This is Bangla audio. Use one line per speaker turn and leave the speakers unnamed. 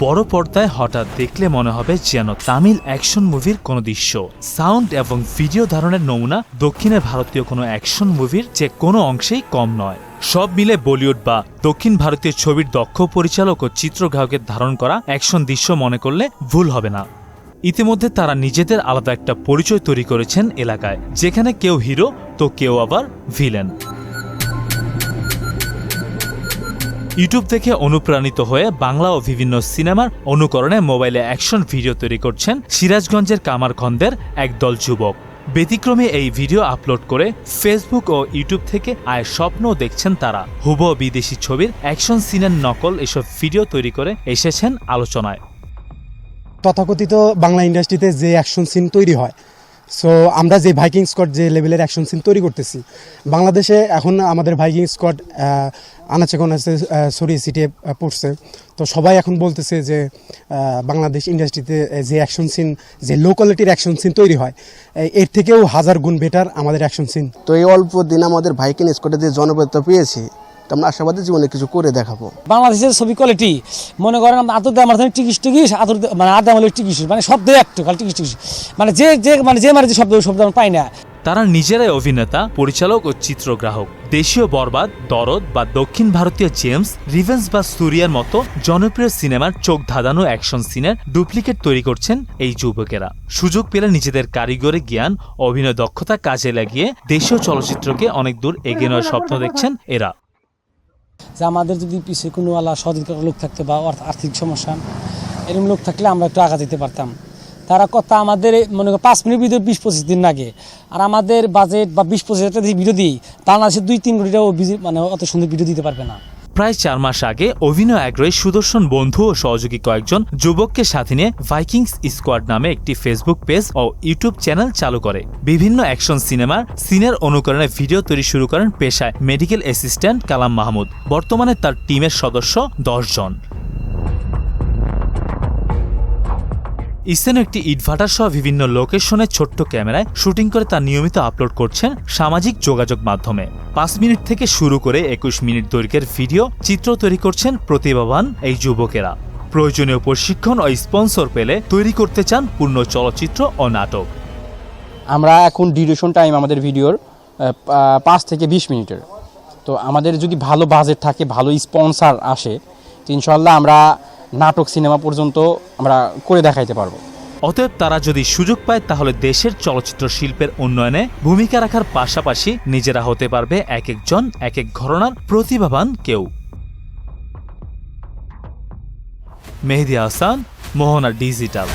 বড় পর্দায় হঠাৎ দেখলে মনে হবে যেন তামিল অ্যাকশন মুভির কোনো দৃশ্য। সাউন্ড এবং ভিডিও ধারণের নমুনা দক্ষিণের ভারতীয় কোনো অ্যাকশন মুভির যে কোনো অংশেই কম নয়। সব মিলে বলিউড বা দক্ষিণ ভারতীয় ছবির দক্ষ পরিচালক ও চিত্রগ্রাহকের ধারণ করা অ্যাকশন দৃশ্য মনে করলে ভুল হবে না। ইতিমধ্যে তারা নিজেদের আলাদা একটা পরিচয় তৈরি করেছেন এলাকায়, যেখানে কেউ হিরো তো কেউ আবার ভিলেন। ইউটিউব থেকে অনুপ্রাণিত হয়ে বাংলা ও বিভিন্ন সিনেমার অনুকরণে মোবাইলে অ্যাকশন ভিডিও তৈরি করছেন সিরাজগঞ্জের কামারখন্দের একদল যুবক। ব্যতিক্রমে এই ভিডিও আপলোড করে ফেসবুক ও ইউটিউব থেকে আয়ের স্বপ্নও দেখছেন তারা। হুবহু বিদেশি ছবির অ্যাকশন সিনের নকল এসব ভিডিও তৈরি করে এসেছেন আলোচনায়।
তথাকথিত বাংলা ইন্ডাস্ট্রিতে যে অ্যাকশন সিন তৈরি হয়, সো আমরা যে ভাইকিং স্কোয়াড যে লেভেলের অ্যাকশন সিন তৈরি করতেছি, বাংলাদেশে এখন আমাদের ভাইকিং স্কোয়াড আনাচে কোনাচে ছড়িয়ে ছিটিয়ে পড়ছে। তো সবাই এখন বলতেছে যে বাংলাদেশ ইন্ডাস্ট্রিতে যে অ্যাকশন সিন, যে লো কোয়ালিটির অ্যাকশন সিন তৈরি হয়, এর থেকেও 1000 গুণ বেটার আমাদের অ্যাকশন সিন।
তো এই অল্প দিন আমাদের ভাইকিং স্কোয়াডে যে জনপ্রিয়তা পেয়েছি, তো আমরা আশাবাদী জীবনে কিছু করে দেখাবো।
বাংলাদেশের ছবি কোয়ালিটি মনে করেন আদর আমার টিকিস আদর মানে আদা আমলের টিকিস মানে শব্দ একটু খালি টিকিস মানে যে শব্দ আমরা পাই না।
তারা নিজেরাই অভিনেতা, পরিচালক ও চিত্রগ্রাহক। দেশীয় বরবাদ, দরদ বা দক্ষিণ ভারতীয় জেমস, রিভেন্স বা সুরিয়ার মতো জনপ্রিয় সিনেমার চোখ ধাঁধানো অ্যাকশন সিনের ডুপ্লিকেট তৈরি করছেন এই যুবকেরা। সুযোগ পেলে নিজেদের কারিগরি জ্ঞান, অভিনয় দক্ষতা কাজে লাগিয়ে দেশীয় চলচ্চিত্রকে অনেক দূর এগিয়ে নেওয়ার স্বপ্ন দেখছেন এরা।
যে আমাদের যদি পিছিয়ে কোনো সহযোগিতার লোক থাকতো বা আর্থিক সমস্যা এরকম লোক থাকলে আমরা একটু আঘাত দিতে পারতাম। তারা কথা আমাদের মনে করেন 5 মিনিট ভিডিও 20-25 দিন লাগে, আর আমাদের বাজেট বা 20-25 যদি ভিডিও দিই, বাংলাদেশে 2-3 কোটিটাও মানে অত সুন্দর ভিডিও দিতে পারবে না।
প্রায় 4 মাস আগে অভিনয় আগ্রহী সুদর্শন বন্ধু ও সহযোগী কয়েকজন যুবককে সাথে নিয়ে ভাইকিংস স্কোয়াড নামে একটি ফেসবুক পেজ ও ইউটিউব চ্যানেল চালু করে। বিভিন্ন অ্যাকশন সিনেমার সিনের অনুকরণে ভিডিও তৈরি শুরু করেন পেশায় মেডিকেল অ্যাসিস্ট্যান্ট কালাম মাহমুদ। বর্তমানে তার টিমের সদস্য 10 জন। স্থানীয় একটি ইটভাটা সহ বিভিন্ন লোকেশনে ছোট্ট ক্যামেরায় শুটিং করে তা নিয়মিত আপলোড করছেন সামাজিক যোগাযোগ মাধ্যমে। 5 মিনিট থেকে শুরু করে 21 মিনিট দৈর্ঘ্যের ভিডিও চিত্র তৈরি করছেন প্রতিভাবান এই যুবকেরা। প্রয়োজনীয় প্রশিক্ষণ ও স্পন্সর পেলে তৈরি করতে চান পূর্ণ চলচ্চিত্র ও নাটক।
আমরা এখন ডিউরেশন টাইম আমাদের ভিডিওর 5 থেকে 20 মিনিটের। তো আমাদের যদি ভালো বাজেট থাকে, ভালো স্পন্সর আসে, তো ইনশাল্লাহ আমরা নাটক সিনেমা পর্যন্ত আমরা করে দেখাইতে পারবো।
অতএব তারা যদি সুযোগ পায় তাহলে দেশের চলচ্চিত্র শিল্পের উন্নয়নে ভূমিকা রাখার পাশাপাশি নিজেরা হতে পারবে এক একজন এক এক ঘরানার প্রতিভাবান কেউ। মেহেদী হাসান, মোহনা ডিজিটাল।